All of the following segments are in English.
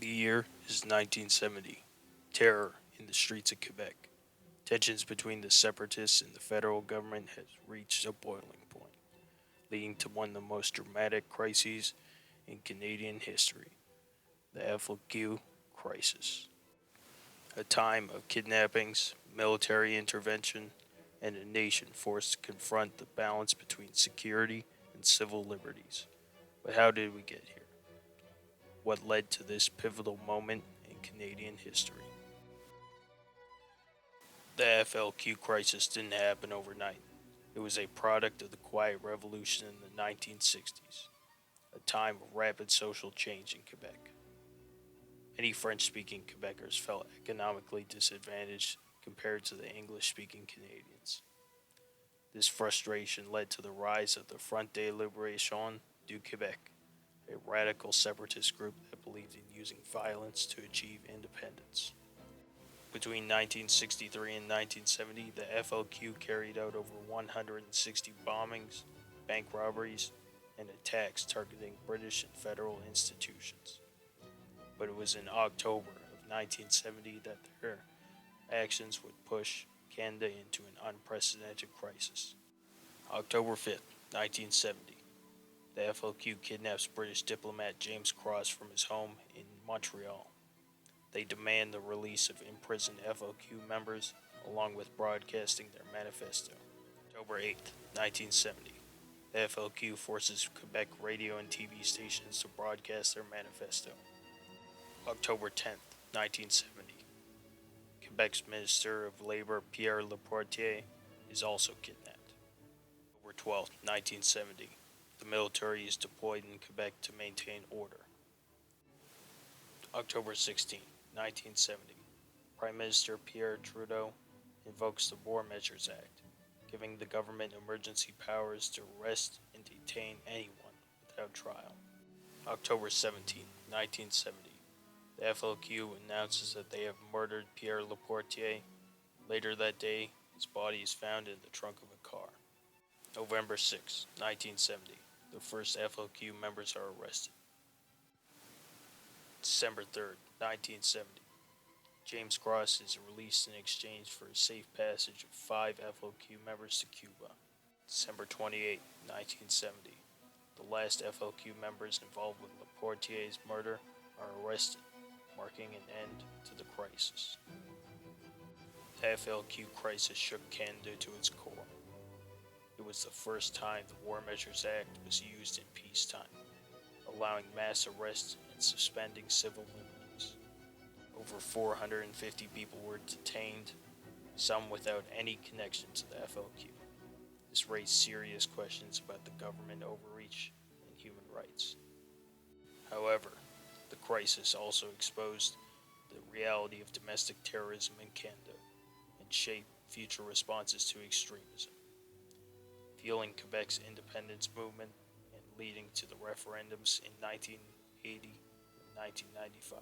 The year is 1970. Terror in the streets of Quebec. Tensions between the separatists and the federal government has reached a boiling point, leading to one of the most dramatic crises in Canadian history, the FLQ Crisis. A time of kidnappings, military intervention, and a nation forced to confront the balance between security and civil liberties. But how did we get here? What led to this pivotal moment in Canadian history? The FLQ crisis didn't happen overnight. It was a product of the Quiet Revolution in the 1960s, a time of rapid social change in Quebec. Many French speaking Quebecers felt economically disadvantaged compared to the English speaking Canadians. This frustration led to the rise of the Front de Libération du Québec, a radical separatist group that believed in using violence to achieve independence. Between 1963 and 1970, the FLQ carried out over 160 bombings, bank robberies, and attacks targeting British and federal institutions. But it was in October of 1970 that their actions would push Canada into an unprecedented crisis. October 5th, 1970, the FLQ kidnaps British diplomat James Cross from his home in Montreal. They demand the release of imprisoned FLQ members, along with broadcasting their manifesto. October 8th, 1970, the FLQ forces Quebec radio and TV stations to broadcast their manifesto. October 10th, 1970, Quebec's Minister of Labor Pierre Laportier is also kidnapped. October 12th, 1970, the military is deployed in Quebec to maintain order. October 16th, 1970, Prime Minister Pierre Trudeau invokes the War Measures Act, giving the government emergency powers to arrest and detain anyone without trial. October 17th, 1970, the FLQ announces that they have murdered Pierre Laportier. Later that day, his body is found in the trunk of a car. November 6th, 1970, the first FLQ members are arrested. December 3rd, 1970, James Cross is released in exchange for a safe passage of 5 FLQ members to Cuba. December 28th, 1970, the last FLQ members involved with Laportier's murder are arrested, marking an end to the crisis. The FLQ crisis shook Canada to its core. It was the first time the War Measures Act was used in peacetime, allowing mass arrests and suspending civil liberties. Over 450 people were detained, some without any connection to the FLQ. This raised serious questions about the government overreach and human rights. However, the crisis also exposed the reality of domestic terrorism in Canada and shaped future responses to extremism, fueling Quebec's independence movement and leading to the referendums in 1980 and 1995.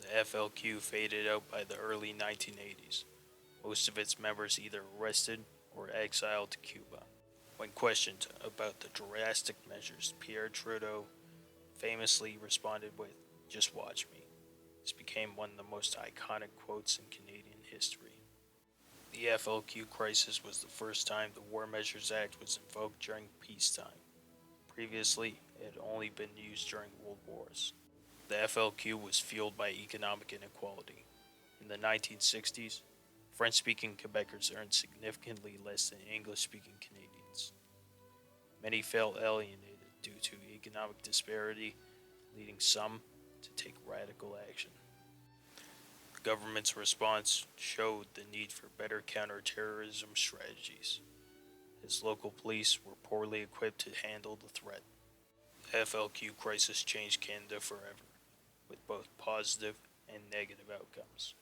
The FLQ faded out by the early 1980s, most of its members either arrested or exiled to Cuba. When questioned about the drastic measures, Pierre Trudeau famously responded with, "Just watch me." This became one of the most iconic quotes in Canadian history. The FLQ crisis was the first time the War Measures Act was invoked during peacetime. Previously, it had only been used during world wars. The FLQ was fueled by economic inequality. In the 1960s, French-speaking Quebecers earned significantly less than English-speaking Canadians. Many felt alienated due to economic disparity, leading some to take radical action. The government's response showed the need for better counterterrorism strategies, as local police were poorly equipped to handle the threat. The FLQ crisis changed Canada forever, with both positive and negative outcomes.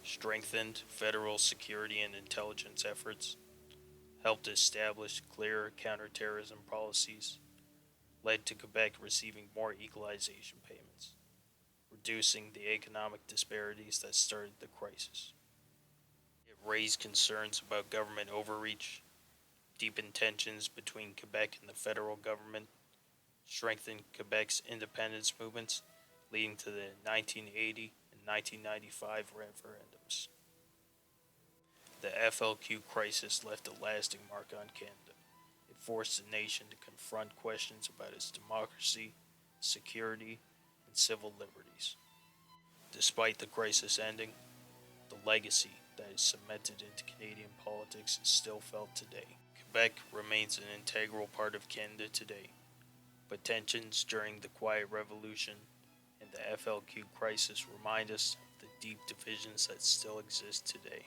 Strengthened federal security and intelligence efforts, helped establish clearer counterterrorism policies, led to Quebec receiving more equalization payments, reducing the economic disparities that started the crisis. It raised concerns about government overreach, deepened tensions between Quebec and the federal government, strengthened Quebec's independence movements, leading to the 1980 and 1995 referendums. The FLQ crisis left a lasting mark on Canada. It forced the nation to confront questions about its democracy, security, and civil liberties. Despite the crisis ending, the legacy that is cemented into Canadian politics is still felt today. Quebec remains an integral part of Canada today, but tensions during the Quiet Revolution and the FLQ crisis remind us of the deep divisions that still exist today.